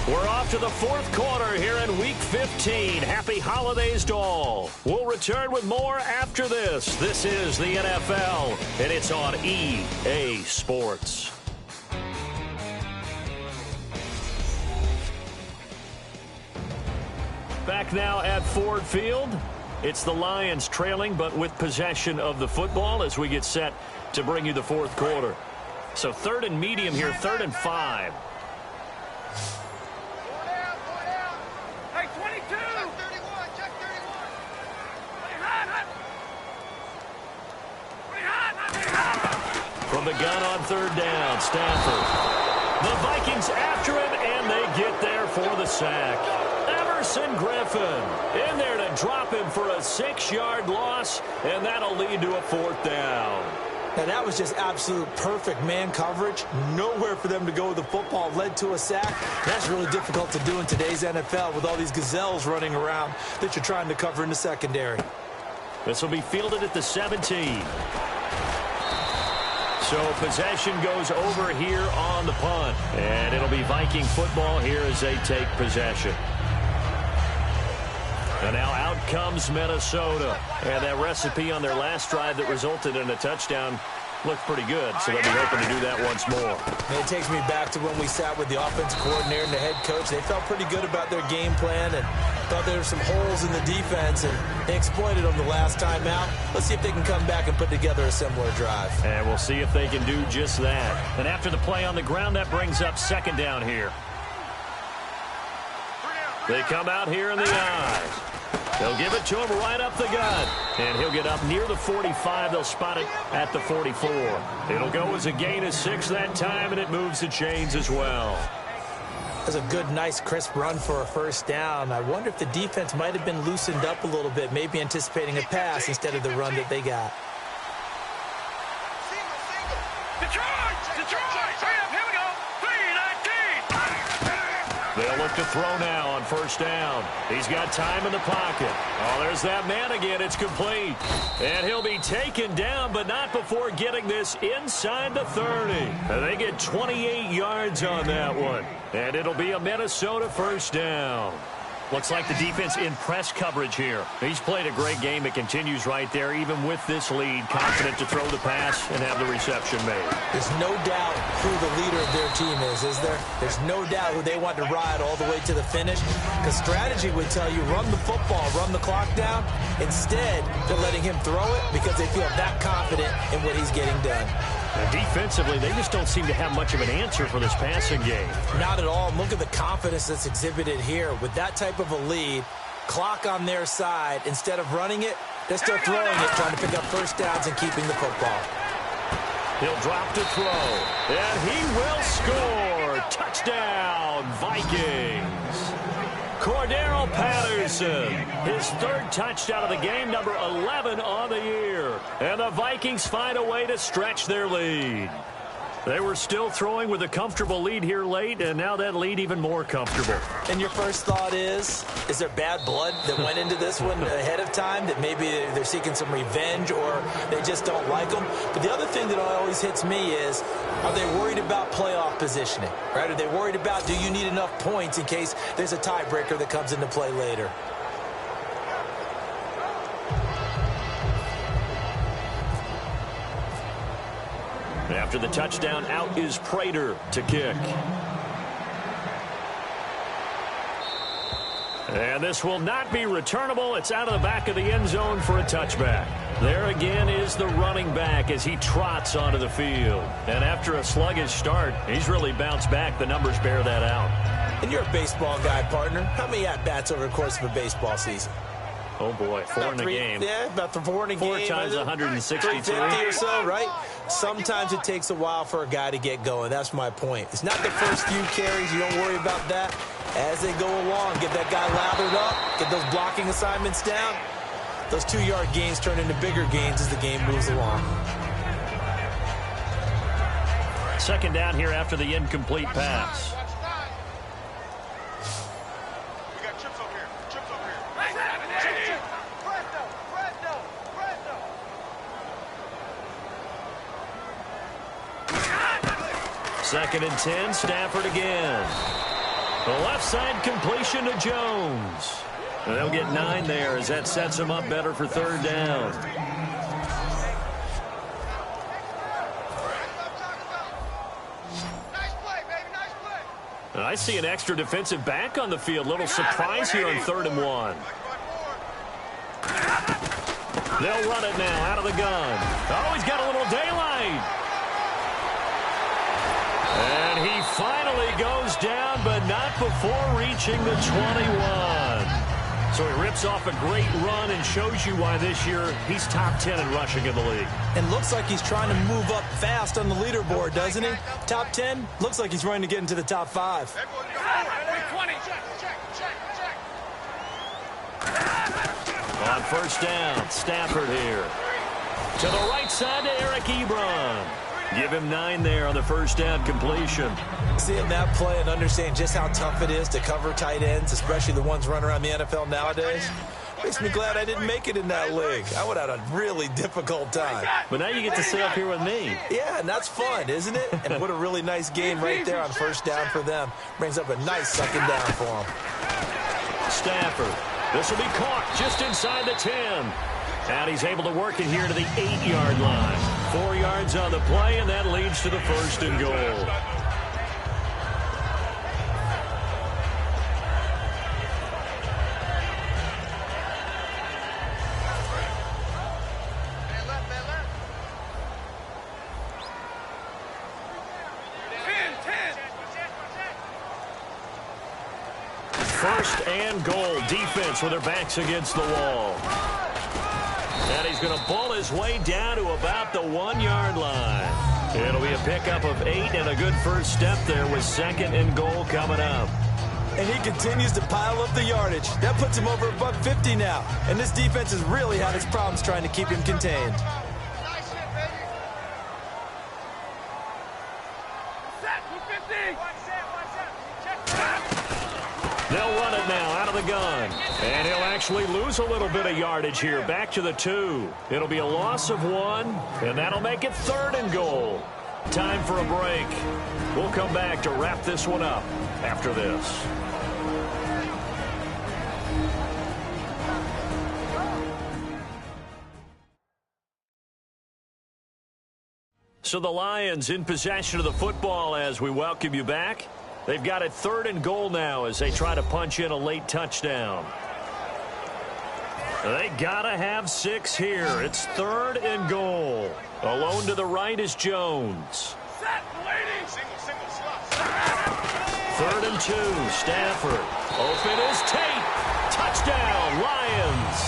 We're off to the 4th quarter here in Week 15. Happy holidays to all. We'll return with more after this. This is the NFL, and it's on EA Sports. Back now at Ford Field. It's the Lions trailing, but with possession of the football as we get set to bring you the 4th quarter. So 3rd and medium here, 3rd and 5. Hey, 22! Check 31! From the gun on 3rd down, Stafford. The Vikings after him, and they get there for the sack. Everson Griffin in there to drop him for a 6-yard loss, and that'll lead to a 4th down. Now, that was just absolute perfect man coverage. Nowhere for them to go with the football. Led to a sack. That's really difficult to do in today's NFL with all these gazelles running around that you're trying to cover in the secondary. This will be fielded at the 17. So possession goes over here on the punt. And it'll be Viking football here as they take possession. And now out comes Minnesota. And that recipe on their last drive that resulted in a touchdown looked pretty good, so they'll be hoping to do that once more. And it takes me back to when we sat with the offensive coordinator and the head coach. They felt pretty good about their game plan and thought there were some holes in the defense, and they exploited them the last time out. Let's see if they can come back and put together a similar drive. And we'll see if they can do just that. And after the play on the ground, that brings up second down here. They come out here in the eye. They'll give it to him right up the gut. And he'll get up near the 45. They'll spot it at the 44. It'll go as a gain of 6 that time, and it moves the chains as well. That's a good, nice, crisp run for a first down. I wonder if the defense might have been loosened up a little bit, maybe anticipating a pass instead of the run that they got. They'll look to throw now on first down. He's got time in the pocket. Oh, there's that man again. It's complete. And he'll be taken down, but not before getting this inside the 30. And they get 28 yards on that one. And it'll be a Minnesota first down. Looks like the defense in press coverage here. He's played a great game. It continues right there, even with this lead. Confident to throw the pass and have the reception made. There's no doubt who the leader of their team is there? There's no doubt who they want to ride all the way to the finish. Because strategy would tell you, run the football, run the clock down. Instead, they're letting him throw it because they feel that confident in what he's getting done. And defensively, they just don't seem to have much of an answer for this passing game. Not at all. Look at the confidence that's exhibited here. With that type of a lead, clock on their side, instead of running it, they're still throwing it, trying to pick up first downs and keeping the football. He'll drop to throw, and he will score. Touchdown, Vikings. Cordero Patterson, his third touchdown of the game, number 11 on the year. And the Vikings find a way to stretch their lead. They were still throwing with a comfortable lead here late, and now that lead even more comfortable. And your first thought is there bad blood that went into this one ahead of time, that maybe they're seeking some revenge or they just don't like them? But the other thing that always hits me is, are they worried about playoff positioning? Right? Are they worried about, do you need enough points in case there's a tiebreaker that comes into play later? After the touchdown, out is Prater to kick. And this will not be returnable. It's out of the back of the end zone for a touchback. There again is the running back as he trots onto the field. And after a sluggish start, he's really bounced back. The numbers bear that out. And you're a baseball guy, partner. How many at-bats over the course of a baseball season? Oh, boy, four in a game. Yeah, about 4 in a game. 4 times 162. 350 or so, right? Sometimes it takes a while for a guy to get going. That's my point. It's not the first few carries. You don't worry about that. As they go along, get that guy lathered up, get those blocking assignments down. Those 2-yard gains turn into bigger gains as the game moves along. Second down here after the incomplete pass. Second and 10, Stafford again. The left side completion to Jones. And they'll get 9 there as that sets them up better for third down. And I see an extra defensive back on the field. Little surprise here on 3rd and 1. They'll run it now out of the gun. Oh, he's got a little daylight. And he finally goes down, but not before reaching the 21. So he rips off a great run and shows you why this year he's top 10 in rushing in the league. And looks like he's trying to move up fast on the leaderboard, doesn't he? Top 10, looks like he's running to get into the top 5. On first down, Stafford here. To the right side to Eric Ebron. Give him 9 there on the first down completion. Seeing that play and understanding just how tough it is to cover tight ends, especially the ones running around the NFL nowadays. Makes me glad I didn't make it in that league. I would have had a really difficult time. But now you get to sit up here with me. Yeah, and that's fun, isn't it? And what a really nice game right there on first down for them. Brings up a nice second down for them. Stafford. This will be caught just inside the 10. And he's able to work it here to the 8-yard line. 4 yards on the play, and that leads to the first and goal. First and goal. Defense with their backs against the wall. And he's going to ball his way down to about the 1-yard line. It'll be a pickup of 8 and a good first step there with second and goal coming up. And he continues to pile up the yardage. That puts him over $150 now. And this defense has really had its problems trying to keep him contained. They'll run it now out of the gun. And he'll actually lose a little bit of yardage here. Back to the 2. It'll be a loss of 1, and that'll make it third and goal. Time for a break. We'll come back to wrap this one up after this. So the Lions in possession of the football as we welcome you back. They've got it third and goal now as they try to punch in a late touchdown. They got to have 6 here. It's third and goal. Alone to the right is Jones. Third and 2, Stafford. Open is Tate. Touchdown, Lions.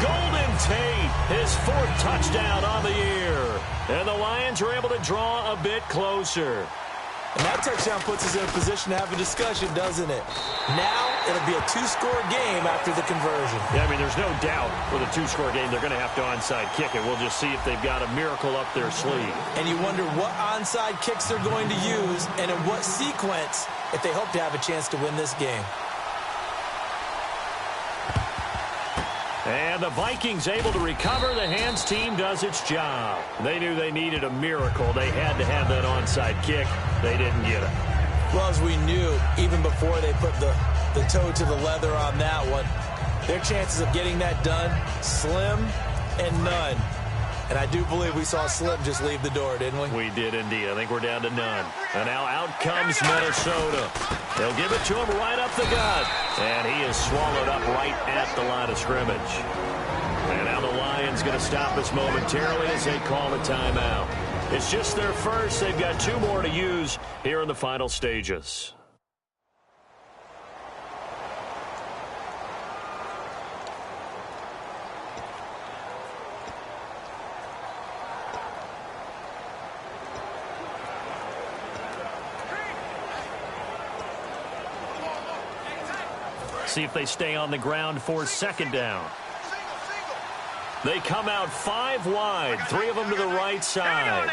Golden Tate, his 4th touchdown on the year. And the Lions are able to draw a bit closer. And that touchdown puts us in a position to have a discussion, doesn't it? Now, it'll be a 2-score game after the conversion. Yeah, I mean, there's no doubt with a 2-score game, they're going to have to onside kick it. We'll just see if they've got a miracle up their sleeve. And you wonder what onside kicks they're going to use and in what sequence if they hope to have a chance to win this game. And the Vikings able to recover. The hands team does its job. They knew they needed a miracle. They had to have that onside kick. They didn't get it. Well, as we knew, even before they put the toe to the leather on that one, their chances of getting that done, slim and none. And I do believe we saw Slim just leave the door, didn't we? We did indeed. I think we're down to none. And now out comes Minnesota. They'll give it to him right up the gut. And he is swallowed up right at the line of scrimmage. And now the Lions going to stop us momentarily as they call the timeout. It's just their first. They've got 2 more to use here in the final stages. See if they stay on the ground for second down. They come out 5 wide, 3 of them to the right side.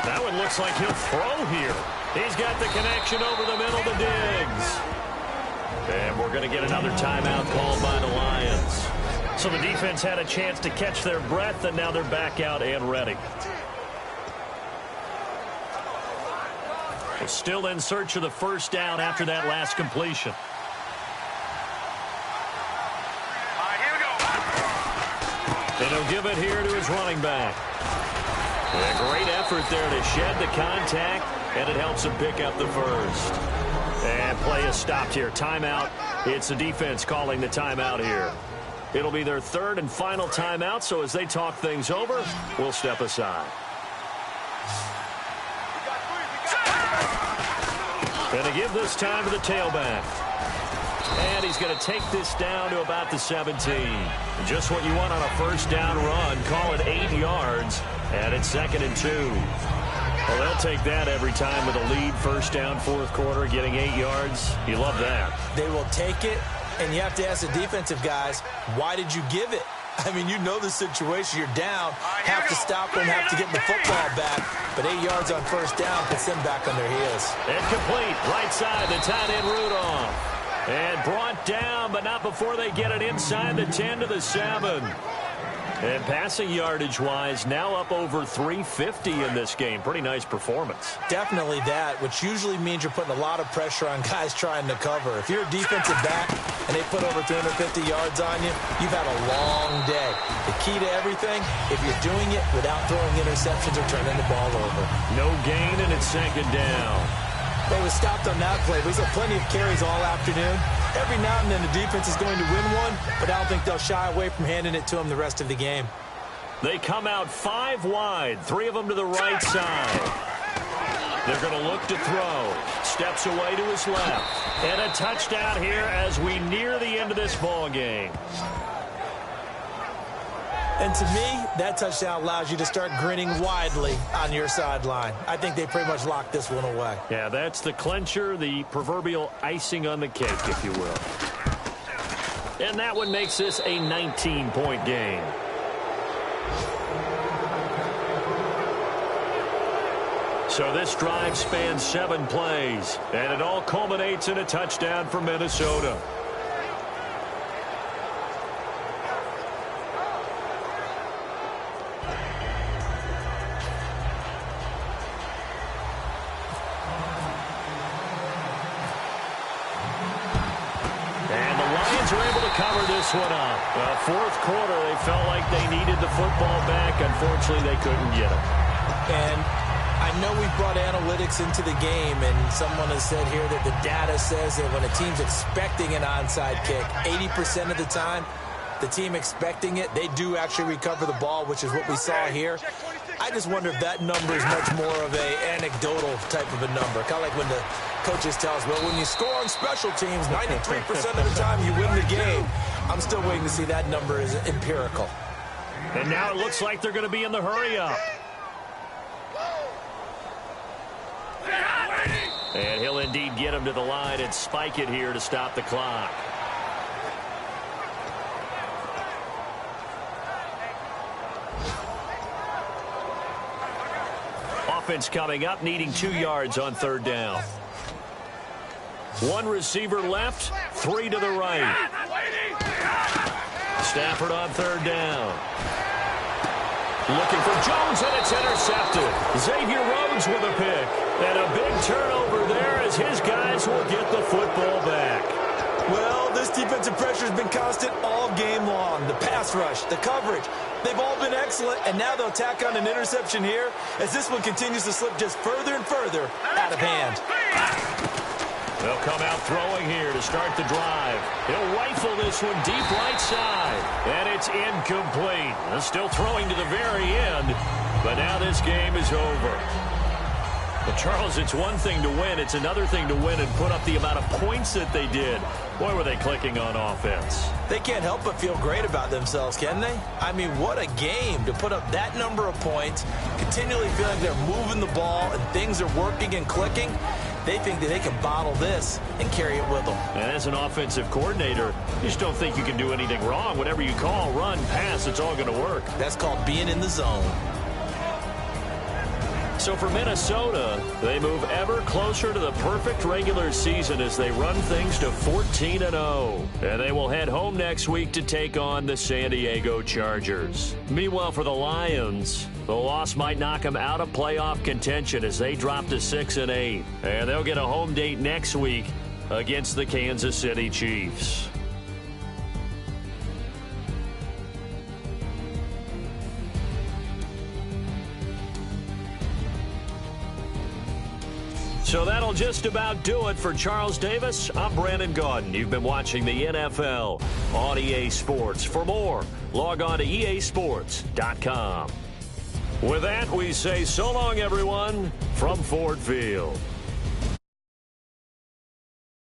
That one looks like he'll throw here. He's got the connection over the middle to Diggs. And we're going to get another timeout called by the Lions. So the defense had a chance to catch their breath, and now they're back out and ready. We're still in search of the first down after that last completion. And he'll give it here to his running back. And a great effort there to shed the contact, and it helps him pick up the first. And play is stopped here. Timeout. It's the defense calling the timeout here. It'll be their 3rd and final timeout, so as they talk things over, we'll step aside. And to give this time to the tailback. And he's going to take this down to about the 17. Just what you want on a first down run. Call it 8 yards. And it's 2nd and 2. Well, they'll take that every time with a lead. First down, 4th quarter, getting 8 yards. You love that. They will take it, and you have to ask the defensive guys, why did you give it? I mean, you know the situation. You're down, have to stop them, have to get the football back. But 8 yards on first down puts them back on their heels. And complete, right side, the tight end Rudolph. And brought down, but not before they get it inside the 10 to the 7. And passing yardage-wise, now up over 350 in this game. Pretty nice performance. Definitely that, which usually means you're putting a lot of pressure on guys trying to cover. If you're a defensive back and they put over 350 yards on you, you've had a long day. The key to everything, if you're doing it without throwing interceptions or turning the ball over. No gain, and it's second down. They were stopped on that play. We saw plenty of carries all afternoon. Every now and then the defense is going to win one, but I don't think they'll shy away from handing it to them the rest of the game. They come out 5 wide, 3 of them to the right side. They're going to look to throw. Steps away to his left. And a touchdown here as we near the end of this ball game. And to me, that touchdown allows you to start grinning widely on your sideline. I think they pretty much locked this one away. Yeah, that's the clincher, the proverbial icing on the cake, if you will. And that one makes this a 19-point game. So this drive spans 7 plays, and it all culminates in a touchdown for Minnesota. Cover this one up. Fourth quarter, they felt like they needed the football back. Unfortunately, they couldn't get it. And I know we brought analytics into the game, and someone has said here that the data says that when a team's expecting an onside kick, 80% of the time, the team expecting it, they do actually recover the ball, which is what we saw here. I just wonder if that number is much more of a anecdotal type of a number. Kind of like when the coaches tell us, well, when you score on special teams, 93% of the time you win the game. I'm still waiting to see that number is empirical. And now it looks like they're going to be in the hurry-up. And he'll indeed get him to the line and spike it here to stop the clock. Offense coming up, needing 2 yards on third down. 1 receiver left, 3 to the right. Stafford on third down. Looking for Jones, and it's intercepted. Xavier Rhodes with a pick. And a big turnover there as his guys will get the football back. Well, this defensive pressure has been constant all game long. The pass rush, the coverage, they've all been excellent, and now they'll tack on an interception here as this one continues to slip just further and further out of hand. They'll come out throwing here to start the drive. He'll rifle this one deep right side, and it's incomplete. Still throwing to the very end, but now this game is over. But, Charles, it's one thing to win. It's another thing to win and put up the amount of points that they did. Boy, were they clicking on offense. They can't help but feel great about themselves, can they? I mean, what a game to put up that number of points, continually feeling they're moving the ball and things are working and clicking. They think that they can bottle this and carry it with them. And as an offensive coordinator, you just don't think you can do anything wrong. Whatever you call, run, pass, it's all going to work. That's called being in the zone. So for Minnesota, they move ever closer to the perfect regular season as they run things to 14-0. And they will head home next week to take on the San Diego Chargers. Meanwhile, for the Lions, the loss might knock them out of playoff contention as they drop to 6-8. And they'll get a home date next week against the Kansas City Chiefs. So that'll just about do it for Charles Davis. I'm Brandon Gaudin. You've been watching the NFL on EA Sports. For more, log on to easports.com. With that, we say so long, everyone, from Ford Field.